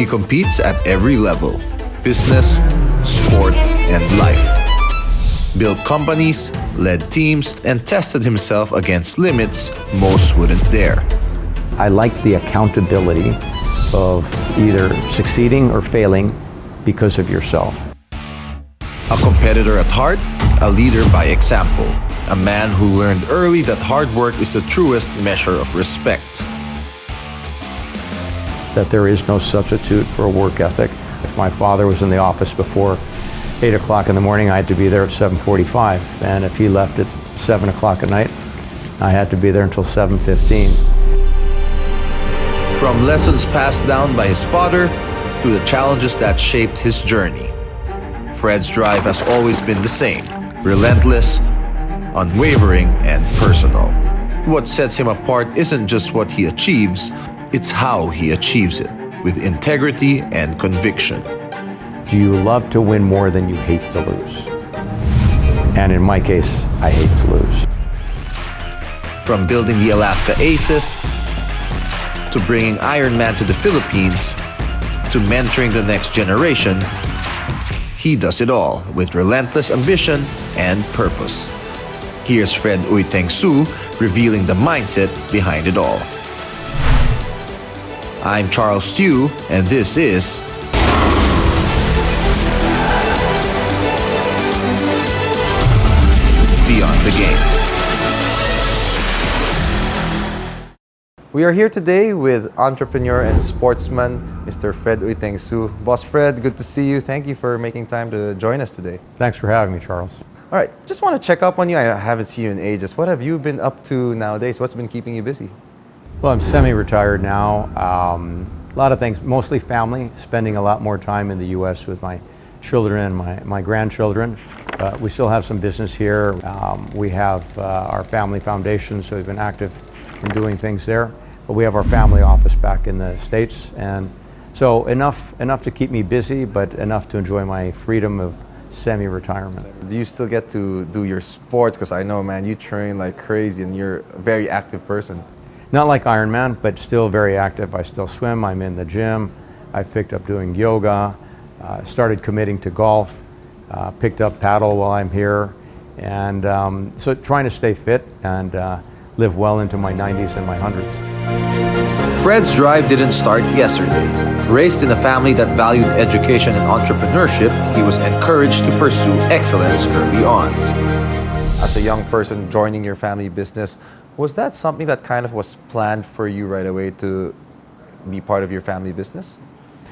competes at every level: business, sport, and life. Built companies, led teams, and tested himself against limits most wouldn't dare. I like the accountability of either succeeding or failing because of yourself. A competitor at heart, a leader by example. A man who learned early that hard work is the truest measure of respect. That there is no substitute for a work ethic. If my father was in the office before 8 o'clock in the morning, I had to be there at 7:45. And if he left at 7 o'clock at night, I had to be there until 7:15. From lessons passed down by his father to the challenges that shaped his journey, Fred's drive has always been the same: relentless, unwavering, and personal. What sets him apart isn't just what he achieves, it's how he achieves it, with integrity and conviction. Do you love to win more than you hate to lose? And in my case, I hate to lose. From building the Alaska Aces, to bringing Ironman to the Philippines, to mentoring the next generation, he does it all with relentless ambition and purpose. Here's Fred Uytengsu revealing the mindset behind it all. I'm Charles Tiu, and this is Beyond the Game. We are here today with entrepreneur and sportsman, Mr. Fred Uytengsu. Boss Fred, good to see you. Thank you for making time to join us today. Thanks for having me, Charles. All right, just want to check up on you. I haven't seen you in ages. What have you been up to nowadays? What's been keeping you busy? Well, I'm semi-retired now. A lot of things, mostly family, spending a lot more time in the U.S. with my children and my grandchildren. We still have some business here. We have our family foundation, so we've been active in doing things there. But we have our family office back in the States, and so enough to keep me busy, but enough to enjoy my freedom of semi-retirement. Do you still get to do your sports? Because I know, man, you train like crazy and you're a very active person. Not like Ironman, but still very active. I still swim, I'm in the gym. I've picked up doing yoga, started committing to golf, picked up paddle while I'm here. And so trying to stay fit and live well into my 90s and my 100s. Fred's drive didn't start yesterday. Raised in a family that valued education and entrepreneurship, he was encouraged to pursue excellence early on. As a young person joining your family business, was that something that kind of was planned for you right away to be part of your family business?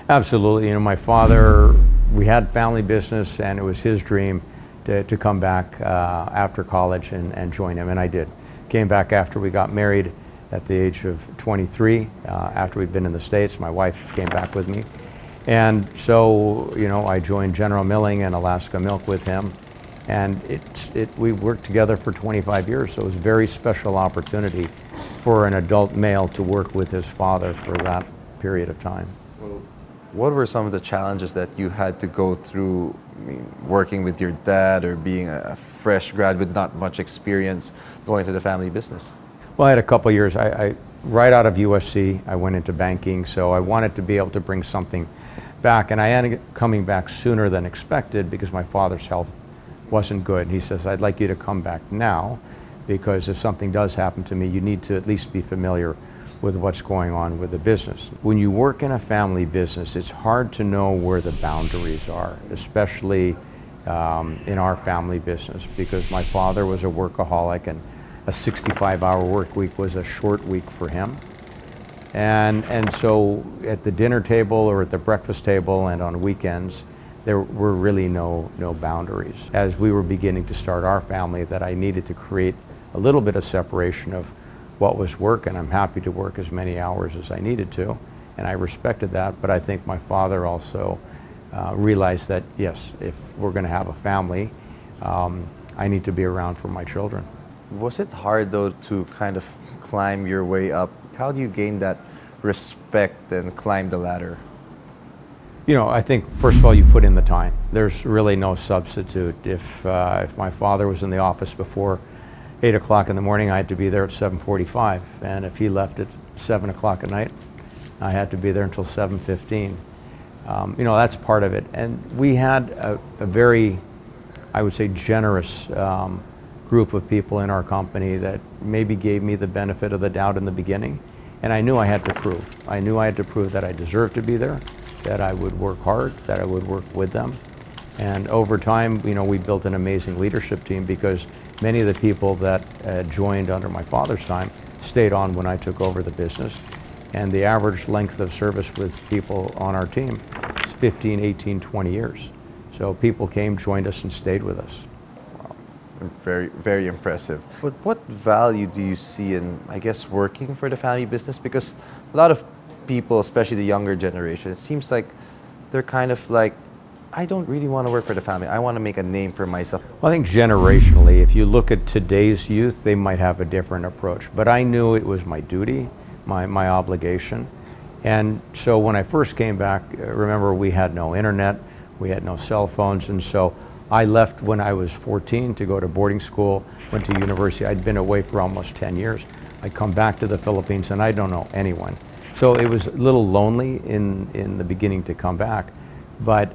Absolutely. You know, my father, we had family business, and it was his dream to come back after college and join him, and I did. Came back after we got married at the age of 23, after we'd been in the States. My wife came back with me. And so, you know, I joined General Milling and Alaska Milk with him. And we worked together for 25 years, so it was a very special opportunity for an adult male to work with his father for that period of time. What were some of the challenges that you had to go through, working with your dad or being a fresh grad with not much experience going to the family business? Well, I had a couple years. Right out of USC, I went into banking, so I wanted to be able to bring something back, and I ended up coming back sooner than expected because my father's health wasn't good. He says, I'd like you to come back now because if something does happen to me, you need to at least be familiar with what's going on with the business. When you work in a family business, it's hard to know where the boundaries are, especially in our family business, because my father was a workaholic and a 65-hour work week was a short week for him. And so at the dinner table or at the breakfast table and on weekends, there were really no boundaries. As we were beginning to start our family, that I needed to create a little bit of separation of what was work, and I'm happy to work as many hours as I needed to, and I respected that, but I think my father also realized that, yes, if we're gonna have a family, I need to be around for my children. Was it hard though to kind of climb your way up? How do you gain that respect and climb the ladder? You know, I think first of all you put in the time. There's really no substitute. If my father was in the office before 8 o'clock in the morning, I had to be there at 7:45, and if he left at 7 o'clock at night, I had to be there until 7:15. That's part of it. And we had a very, I would say, generous group of people in our company that maybe gave me the benefit of the doubt in the beginning. And I knew I had to prove. I knew I had to prove that I deserved to be there, that I would work hard, that I would work with them. And over time, we built an amazing leadership team, because many of the people that joined under my father's time stayed on when I took over the business. And the average length of service with people on our team is 15, 18, 20 years. So people came, joined us, and stayed with us. Very, very impressive. But what value do you see in, I guess, working for the family business? Because a lot of people, especially the younger generation, it seems like they're kind of like, I don't really want to work for the family. I want to make a name for myself. Well, I think generationally, if you look at today's youth, they might have a different approach. But I knew it was my duty, my obligation. And so when I first came back, remember, we had no internet, we had no cell phones, and so I left when I was 14 to go to boarding school, went to university. I'd been away for almost 10 years. I come back to the Philippines and I don't know anyone. So it was a little lonely in the beginning to come back, but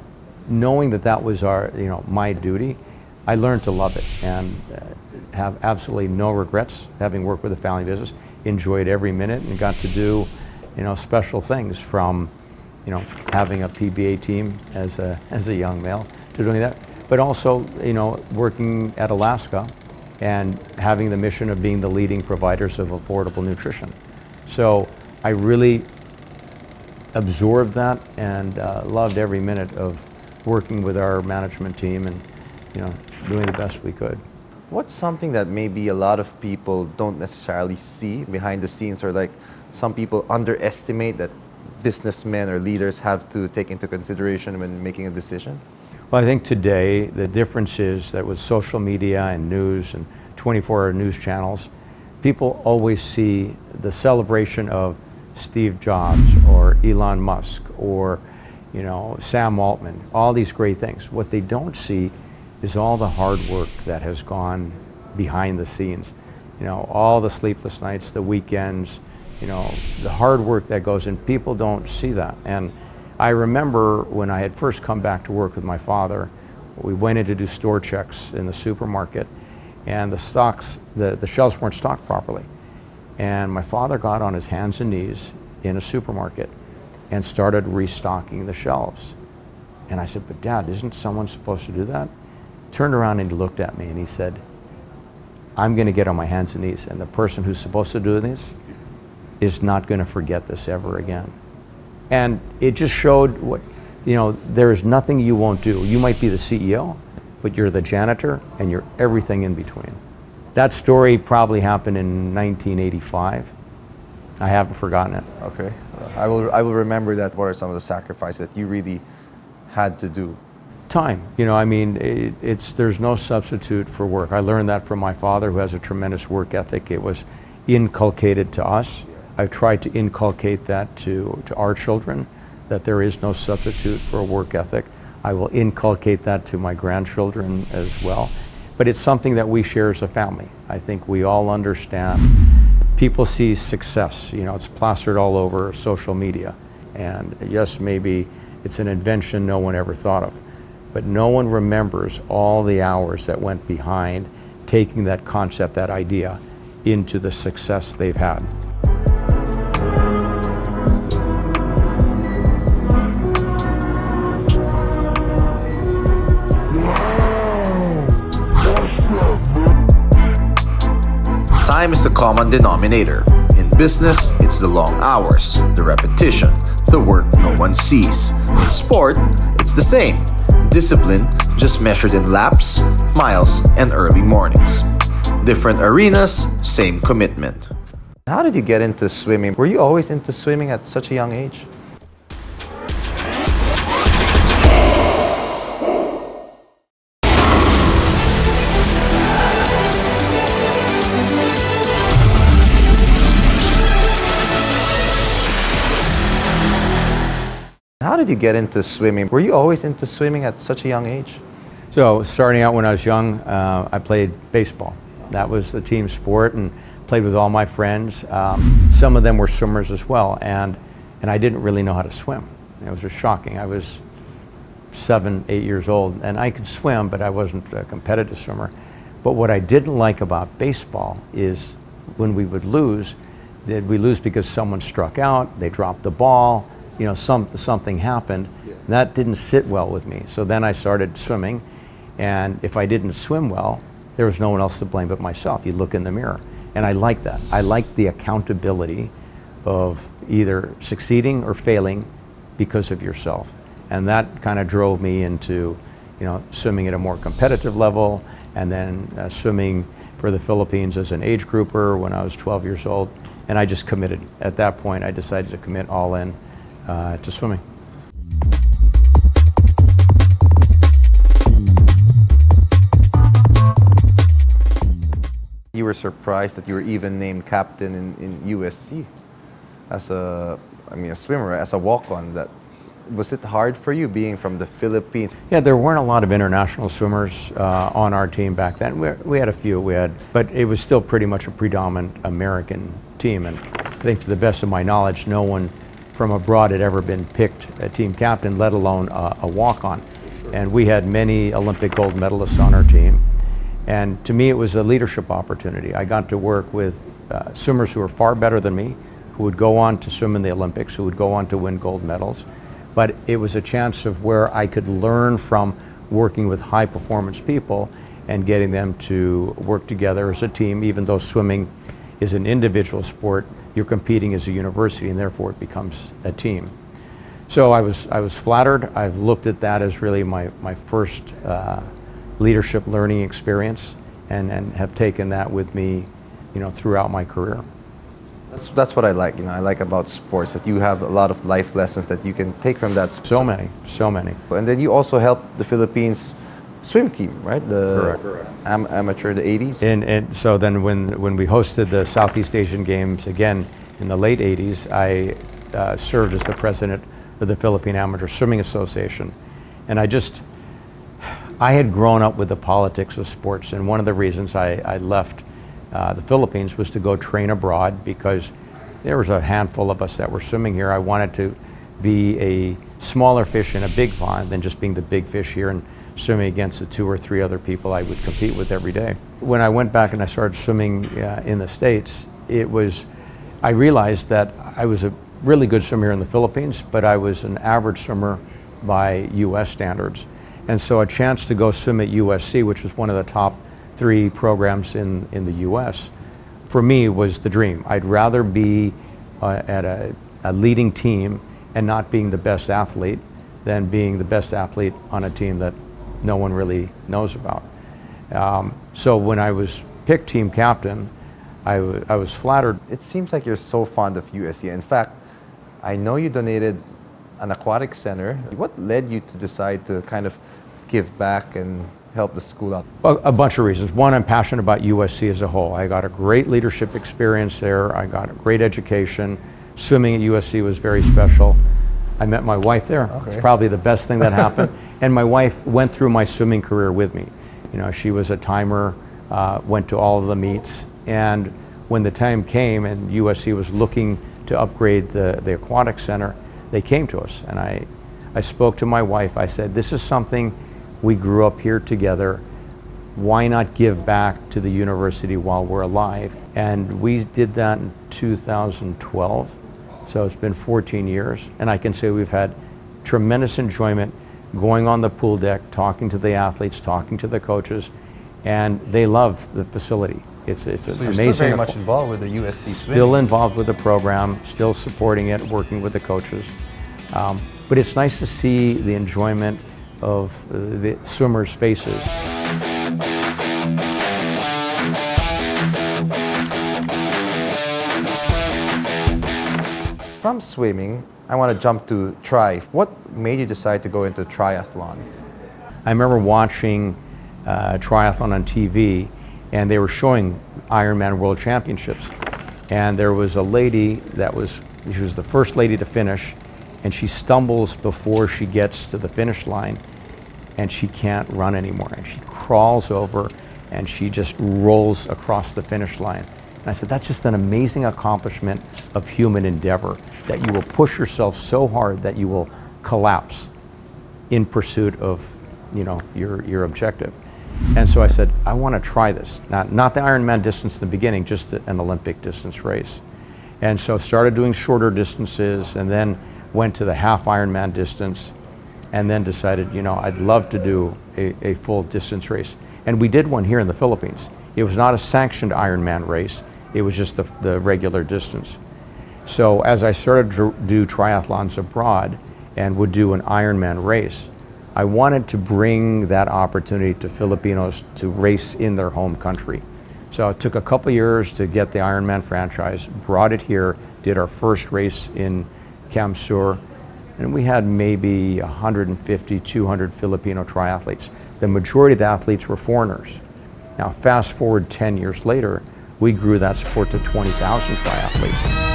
knowing that that was my duty, I learned to love it and have absolutely no regrets having worked with the family business. Enjoyed every minute and got to do, special things, from, having a PBA team as a young male to doing that. But also, working at Alaska and having the mission of being the leading providers of affordable nutrition. So I really absorbed that and loved every minute of working with our management team and, doing the best we could. What's something that maybe a lot of people don't necessarily see behind the scenes, or like some people underestimate that businessmen or leaders have to take into consideration when making a decision? Well, I think today the difference is that with social media and news and 24-hour news channels, people always see the celebration of Steve Jobs or Elon Musk or Sam Altman, all these great things. What they don't see is all the hard work that has gone behind the scenes. All the sleepless nights, the weekends, the hard work that goes in. People don't see that. And I remember when I had first come back to work with my father, we went in to do store checks in the supermarket, and the shelves weren't stocked properly. And my father got on his hands and knees in a supermarket and started restocking the shelves. And I said, "But Dad, isn't someone supposed to do that?" Turned around and he looked at me and he said, "I'm going to get on my hands and knees, and the person who's supposed to do this is not going to forget this ever again." And it just showed what, there is nothing you won't do. You might be the CEO, but you're the janitor and you're everything in between. That story probably happened in 1985. I haven't forgotten it. Okay, I will remember that. What are some of the sacrifices that you really had to do? Time, there's no substitute for work. I learned that from my father, who has a tremendous work ethic. It was inculcated to us. I've tried to inculcate that to our children, that there is no substitute for a work ethic. I will inculcate that to my grandchildren as well. But it's something that we share as a family. I think we all understand. People see success, it's plastered all over social media. And yes, maybe it's an invention no one ever thought of. But no one remembers all the hours that went behind taking that concept, that idea, into the success they've had. Time is the common denominator. In business, it's the long hours, the repetition, the work no one sees. In sport, it's the same. Discipline, just measured in laps, miles, and early mornings. Different arenas, same commitment. How did you get into swimming? Were you always into swimming at such a young age? How did you get into swimming? Were you always into swimming at such a young age? So starting out when I was young, I played baseball. That was the team sport, and played with all my friends. Some of them were swimmers as well, and I didn't really know how to swim. It was just shocking. I was 7, 8 years old, and I could swim, but I wasn't a competitive swimmer. But what I didn't like about baseball is when we would lose, did we lose because someone struck out, they dropped the ball, you know, something happened. Yeah. That didn't sit well with me. So then I started swimming, and if I didn't swim well, there was no one else to blame but myself. You look in the mirror, and I like that. I like the accountability of either succeeding or failing because of yourself. And that kind of drove me into, you know, swimming at a more competitive level, and then swimming for the Philippines as an age grouper when I was 12 years old. And I just committed. At that point, I decided to commit all in to swimming. You were surprised that you were even named captain in USC as a swimmer, as a walk-on. Was it hard for you being from the Philippines? Yeah, there weren't a lot of international swimmers on our team back then. We had a few, but it was still pretty much a predominant American team. And I think to the best of my knowledge, no one from abroad had ever been picked a team captain, let alone a walk-on. And we had many Olympic gold medalists on our team. And to me, it was a leadership opportunity. I got to work with swimmers who were far better than me, who would go on to swim in the Olympics, who would go on to win gold medals. But it was a chance of where I could learn from working with high performance people and getting them to work together as a team. Even though swimming is an individual sport, you're competing as a university, and therefore it becomes a team. So I was flattered. I've looked at that as really my first leadership learning experience, and have taken that with me, you know, throughout my career. That's what I like. You know, I like about sports that you have a lot of life lessons that you can take from that. So many. And then you also helped the Philippines swim team, right? Correct. Amateur, the 80s. And so then when we hosted the Southeast Asian Games again in the late 80s, I served as the president of the Philippine Amateur Swimming Association. And I had grown up with the politics of sports, and one of the reasons I left the Philippines was to go train abroad, because there was a handful of us that were swimming here. I wanted to be a smaller fish in a big pond than just being the big fish here and swimming against the 2 or 3 other people I would compete with every day. When I went back and I started swimming in the States, I realized that I was a really good swimmer here in the Philippines, but I was an average swimmer by US standards. And so a chance to go swim at USC, which was one of the top 3 programs in the US, for me was the dream. I'd rather be at a leading team and not being the best athlete than being the best athlete on a team that no one really knows about. So when I was picked team captain, I was flattered. It seems like you're so fond of USC. In fact, I know you donated an aquatic center. What led you to decide to kind of give back and help the school out? Well, a bunch of reasons. One, I'm passionate about USC as a whole. I got a great leadership experience there. I got a great education. Swimming at USC was very special. I met my wife there. Okay. It's probably the best thing that happened. And my wife went through my swimming career with me. You know, she was a timer, went to all of the meets. And when the time came and USC was looking to upgrade the aquatic center, they came to us. And I spoke to my wife. I said, this is something we grew up here together. Why not give back to the university while we're alive? And we did that in 2012. So it's been 14 years. And I can say we've had tremendous enjoyment going on the pool deck, talking to the athletes, talking to the coaches, and they love the facility. It's so amazing. You're still very much involved with the USC swimming. Still involved with the program, still supporting it, working with the coaches. But it's nice to see the enjoyment of the swimmers' faces. From swimming, I want to jump to tri. What made you decide to go into triathlon? I remember watching triathlon on TV, and they were showing Ironman World Championships. And there was a lady she was the first lady to finish, and she stumbles before she gets to the finish line, and she can't run anymore. And she crawls over, and she just rolls across the finish line. And I said, that's just an amazing accomplishment of human endeavor, that you will push yourself so hard that you will collapse in pursuit of, your objective. And so I said, I want to try this. Not the Ironman distance in the beginning, just an Olympic distance race. And so started doing shorter distances, and then went to the half Ironman distance, and then decided, I'd love to do a full distance race. And we did one here in the Philippines. It was not a sanctioned Ironman race, it was just the regular distance. So as I started to do triathlons abroad and would do an Ironman race, I wanted to bring that opportunity to Filipinos to race in their home country. So it took a couple years to get the Ironman franchise, brought it here, did our first race in Cam Sur, and we had maybe 150, 200 Filipino triathletes. The majority of the athletes were foreigners. Now fast forward 10 years later, we grew that sport to 20,000 triathletes.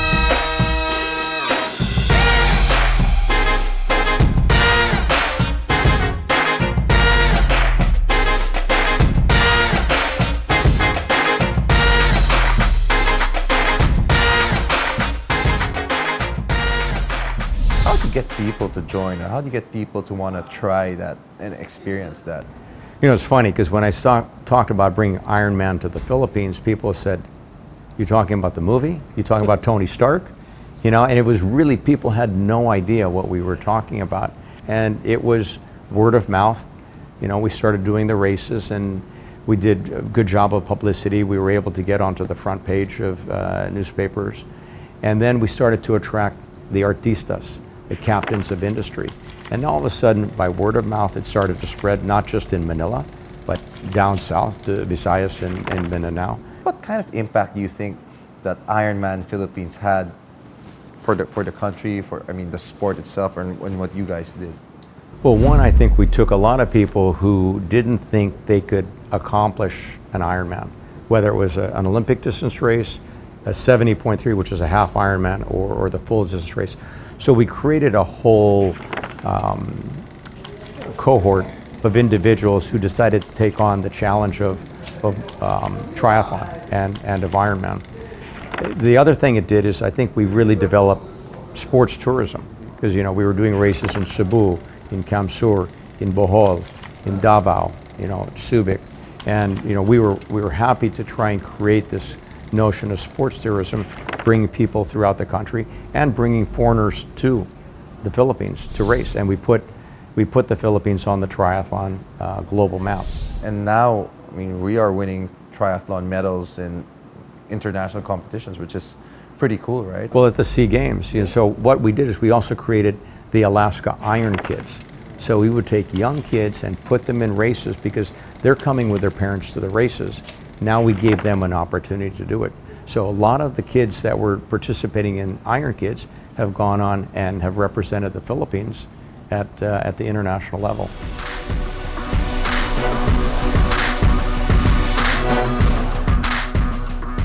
Get people to join, or how do you get people to want to try that and experience that? It's funny because when I talked about bringing Ironman to the Philippines, people said, "You talking about the movie? You talking about Tony Stark?" And it was really, people had no idea what we were talking about, and it was word of mouth. We started doing the races, and we did a good job of publicity. We were able to get onto the front page of newspapers, and then we started to attract the artistas, the captains of industry. And all of a sudden, by word of mouth, it started to spread, not just in Manila, but down south to Visayas and Mindanao. What kind of impact do you think that Ironman Philippines had for the country, the sport itself, and what you guys did? Well, one, I think we took a lot of people who didn't think they could accomplish an Ironman, whether it was an Olympic distance race, a 70.3, which is a half Ironman, or the full distance race. So we created a whole cohort of individuals who decided to take on the challenge of triathlon and of Ironman. The other thing it did is, I think we really developed sports tourism, because we were doing races in Cebu, in Cam Sur, in Bohol, in Davao, Subic, and we were happy to try and create this notion of sports tourism, bringing people throughout the country and bringing foreigners to the Philippines to race. And we put the Philippines on the triathlon global map. And now, we are winning triathlon medals in international competitions, which is pretty cool, right? Well, at the SEA Games, so what we did is we also created the Alaska Iron Kids. So we would take young kids and put them in races because they're coming with their parents to the races. Now we gave them an opportunity to do it. So a lot of the kids that were participating in Iron Kids have gone on and have represented the Philippines at the international level.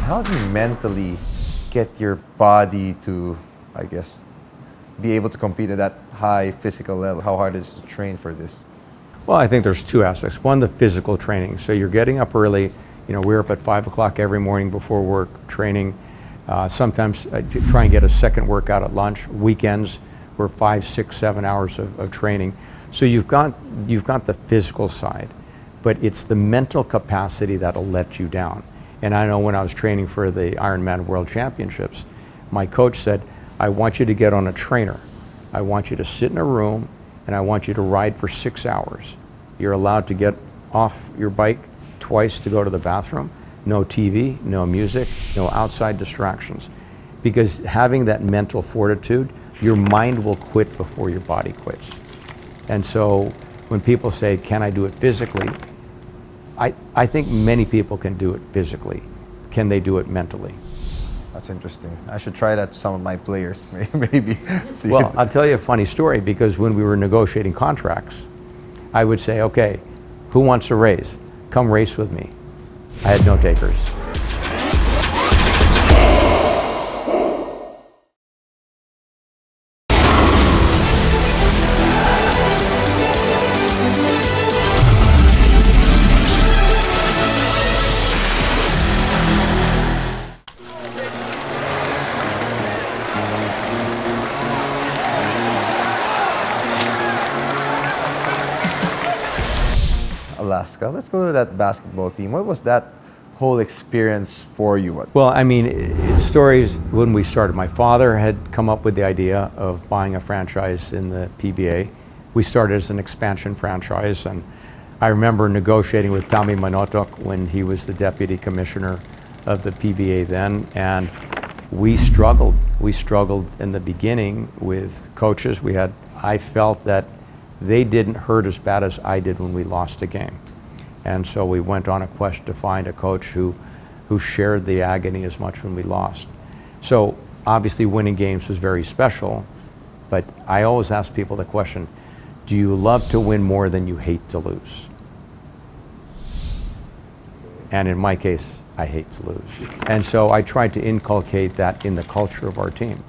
How do you mentally get your body to, be able to compete at that high physical level? How hard is it to train for this? Well, I think there's two aspects. One, the physical training. So you're getting up early. We're up at 5 o'clock every morning before work, training. Sometimes I try and get a second workout at lunch. Weekends, we're 5, 6, 7 hours of training. So you've got the physical side, but it's the mental capacity that'll let you down. And I know when I was training for the Ironman World Championships, my coach said, I want you to get on a trainer. I want you to sit in a room, and I want you to ride for 6 hours. You're allowed to get off your bike twice to go to the bathroom, no TV, no music, no outside distractions. Because having that mental fortitude, your mind will quit before your body quits. And so when people say, can I do it physically? I think many people can do it physically. Can they do it mentally? That's interesting. I should try that to some of my players, maybe. Well, I'll tell you a funny story, because when we were negotiating contracts, I would say, okay, who wants a raise? Come race with me. I had no takers. Alaska. Let's go to that basketball team. What was that whole experience for you? Well, I mean, it's stories when we started. My father had come up with the idea of buying a franchise in the PBA. We started as an expansion franchise, and I remember negotiating with Tommy Manotok when he was the deputy commissioner of the PBA then, and we struggled. We struggled in the beginning with coaches. I felt that they didn't hurt as bad as I did when we lost a game. And so we went on a quest to find a coach who shared the agony as much when we lost. So obviously winning games was very special, but I always ask people the question, do you love to win more than you hate to lose? And in my case, I hate to lose. And so I tried to inculcate that in the culture of our team.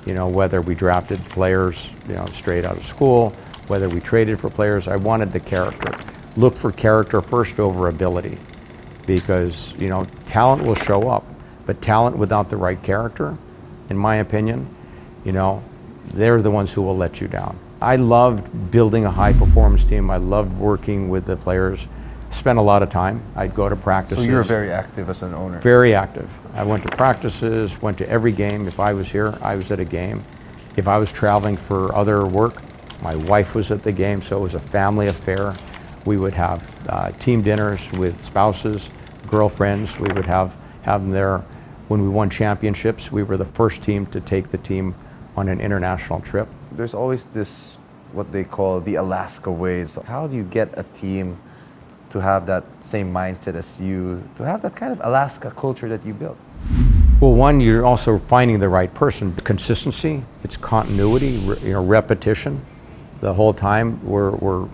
You know, whether we drafted players, you know, straight out of school, whether we traded for players, I wanted the character. Look for character first over ability, because, you know, talent will show up, but talent without the right character, in my opinion, you know, they're the ones who will let you down. I loved building a high performance team. I loved working with the players. Spent a lot of time. I'd go to practices. So you were very active as an owner. Very active. I went to practices, went to every game. If I was here, I was at a game. If I was traveling for other work, my wife was at the game, so it was a family affair. We would have team dinners with spouses, girlfriends. We would have them there. When we won championships, we were the first team to take the team on an international trip. There's always this, what they call the Alaska way. So how do you get a team to have that same mindset as you, to have that kind of Alaska culture that you built? Well, one, you're also finding the right person. Consistency, it's continuity, you know, repetition. The whole time we're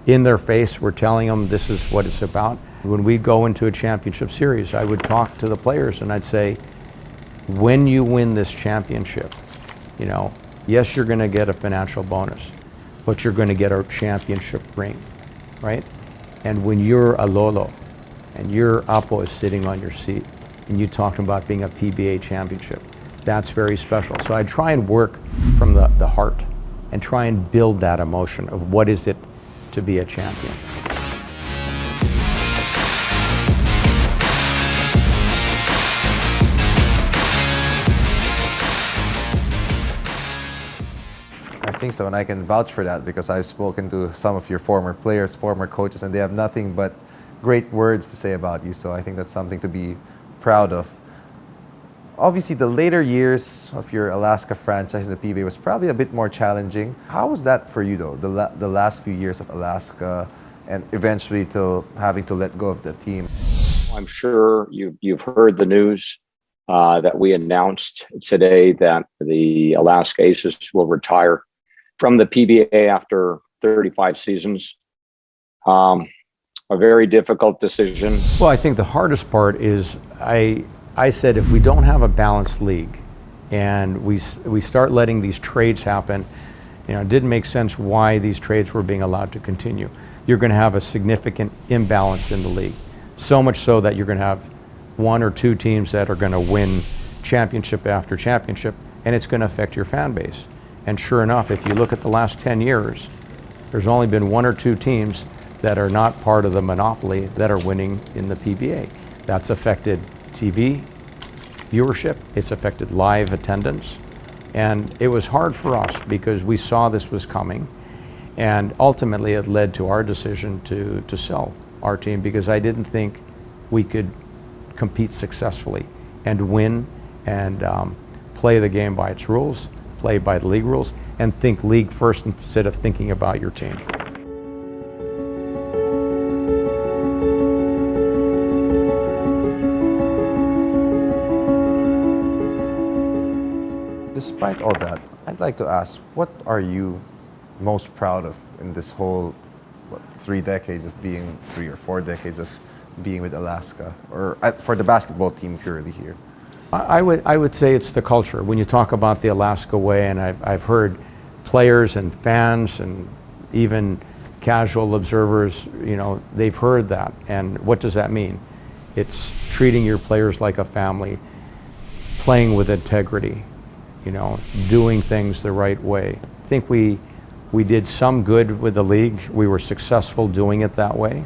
in their face, we're telling them this is what it's about. When we'd go into a championship series, I would talk to the players and I'd say, when you win this championship, you know, yes, you're going to get a financial bonus, but you're going to get a championship ring, right? And when you're a lolo and your apo is sitting on your seat and you talking about being a PBA championship, that's very special. So I try and work from the heart and try and build that emotion of what is it to be a champion. I think so, and I can vouch for that because I've spoken to some of your former players, former coaches, and they have nothing but great words to say about you. So I think that's something to be proud of. Obviously, the later years of your Alaska franchise in the PBA was probably a bit more challenging. How was that for you, though, the last few years of Alaska and eventually till having to let go of the team? I'm sure you've heard the news that we announced today that the Alaska Aces will retire from the PBA after 35 seasons. A very difficult decision. Well, I think the hardest part is I said if we don't have a balanced league and we start letting these trades happen, you know, it didn't make sense why these trades were being allowed to continue. You're going to have a significant imbalance in the league. So much so that you're going to have one or two teams that are going to win championship after championship, and it's going to affect your fan base. And sure enough, if you look at the last 10 years, there's only been one or two teams that are not part of the monopoly that are winning in the PBA. That's affected TV viewership, it's affected live attendance, and it was hard for us because we saw this was coming, and ultimately it led to our decision to sell our team because I didn't think we could compete successfully and win and play the game by its rules, play by the league rules, and think league first instead of thinking about your team. Despite all that, I'd like to ask, what are you most proud of in this whole 3 decades of being, 3 or 4 decades of being with Alaska, or for the basketball team purely here? I would say it's the culture. When you talk about the Alaska way, and I've heard players and fans and even casual observers, you know, they've heard that. And what does that mean? It's treating your players like a family, playing with integrity, you know, doing things the right way. I think we did some good with the league. We were successful doing it that way.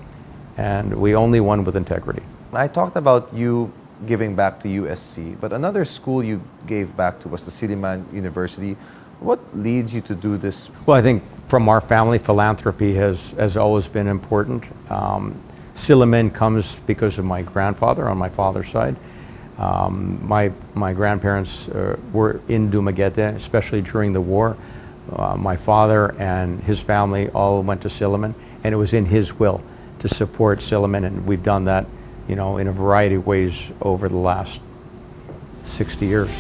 and we only won with integrity. I talked about you giving back to USC, but another school you gave back to was the Cignal University. What leads you to do this? Well, I think from our family, philanthropy has always been important. Philimon comes because of my grandfather on my father's side. My grandparents were in Dumaguete, especially during the war. My father and his family all went to Philimon, and it was in his will to support Philimon, and we've done that, in a variety of ways over the last 60 years.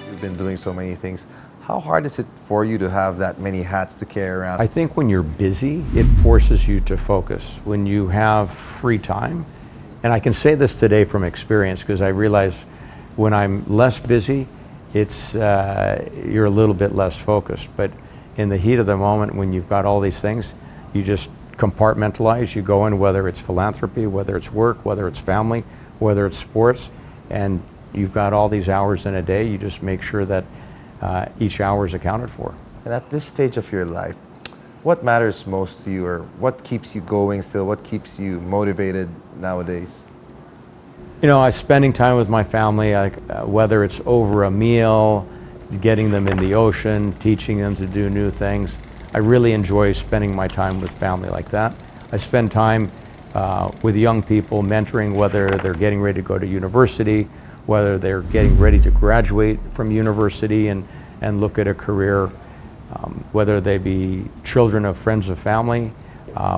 You've been doing so many things. How hard is it for you to have that many hats to carry around? I think when you're busy, it forces you to focus. When you have free time, and I can say this today from experience because I realize when I'm less busy, you're a little bit less focused. But in the heat of the moment, when you've got all these things, you just compartmentalize. You go in, whether it's philanthropy, whether it's work, whether it's family, whether it's sports, and you've got all these hours in a day. You just make sure that each hour is accounted for. And at this stage of your life, what matters most to you, or what keeps you going still? What keeps you motivated nowadays? Spending time with my family, whether it's over a meal, getting them in the ocean, teaching them to do new things. I really enjoy spending my time with family like that. I spend time with young people, mentoring, whether they're getting ready to go to university, whether they're getting ready to graduate from university and look at a career, whether they be children of friends of family,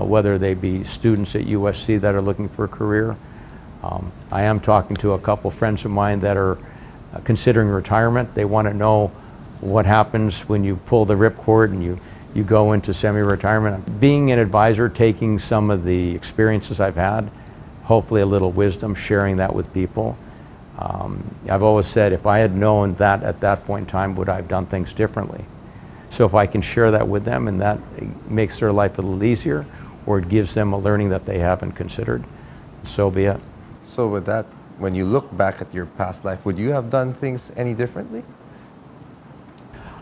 whether they be students at USC that are looking for a career. I am talking to a couple friends of mine that are considering retirement. They want to know what happens when you pull the ripcord and you go into semi-retirement. Being an advisor, taking some of the experiences I've had, hopefully a little wisdom, sharing that with people. I've always said if I had known that at that point in time, would I have done things differently? So if I can share that with them and that makes their life a little easier, or it gives them a learning that they haven't considered, so be it. So with that, when you look back at your past life, would you have done things any differently?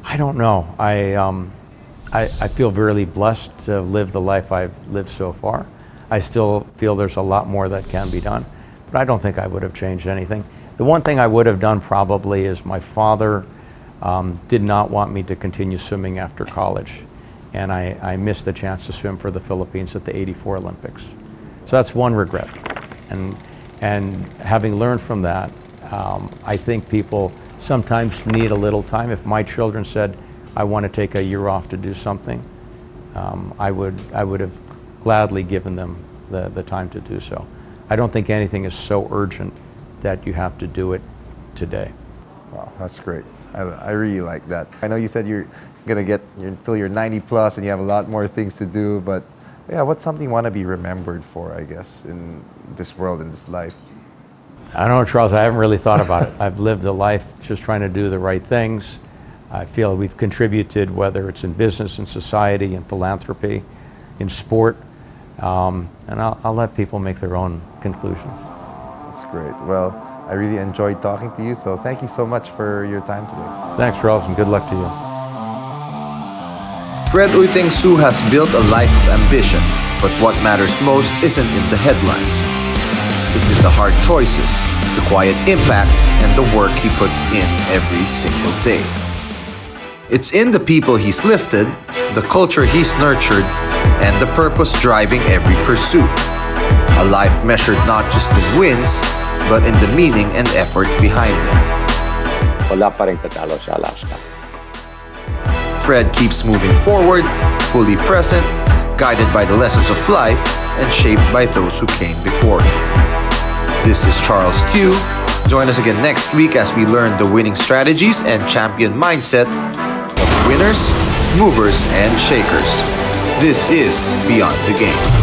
I don't know. I feel really blessed to live the life I've lived so far. I still feel there's a lot more that can be done, but I don't think I would have changed anything. The one thing I would have done probably is my father did not want me to continue swimming after college, and I missed the chance to swim for the Philippines at the '84 Olympics. So that's one regret. And having learned from that, I think people sometimes need a little time. If my children said, I want to take a year off to do something, I would have gladly given them the time to do so. I don't think anything is so urgent that you have to do it today. Wow, that's great. I really like that. I know you said you're gonna get until you're 90 plus and you have a lot more things to do, but yeah, what's something you want to be remembered for, I guess, in this world, in this life? I don't know, Charles, I haven't really thought about it. I've lived a life just trying to do the right things. I feel we've contributed, whether it's in business, in society, in philanthropy, in sport, and I'll let people make their own conclusions. That's great. Well, I really enjoyed talking to you, so thank you so much for your time today. Thanks, Charles, and good luck to you. Fred Uytengsu has built a life of ambition, but what matters most isn't in the headlines. It's in the hard choices, the quiet impact, and the work he puts in every single day. It's in the people he's lifted, the culture he's nurtured, and the purpose driving every pursuit. A life measured not just in wins, but in the meaning and effort behind them. Wala pa rin tatalo sa Alaska. Fred keeps moving forward, fully present, guided by the lessons of life, and shaped by those who came before him. This is Charles Tiu. Join us again next week as we learn the winning strategies and champion mindset of winners, movers, and shakers. This is Beyond the Game.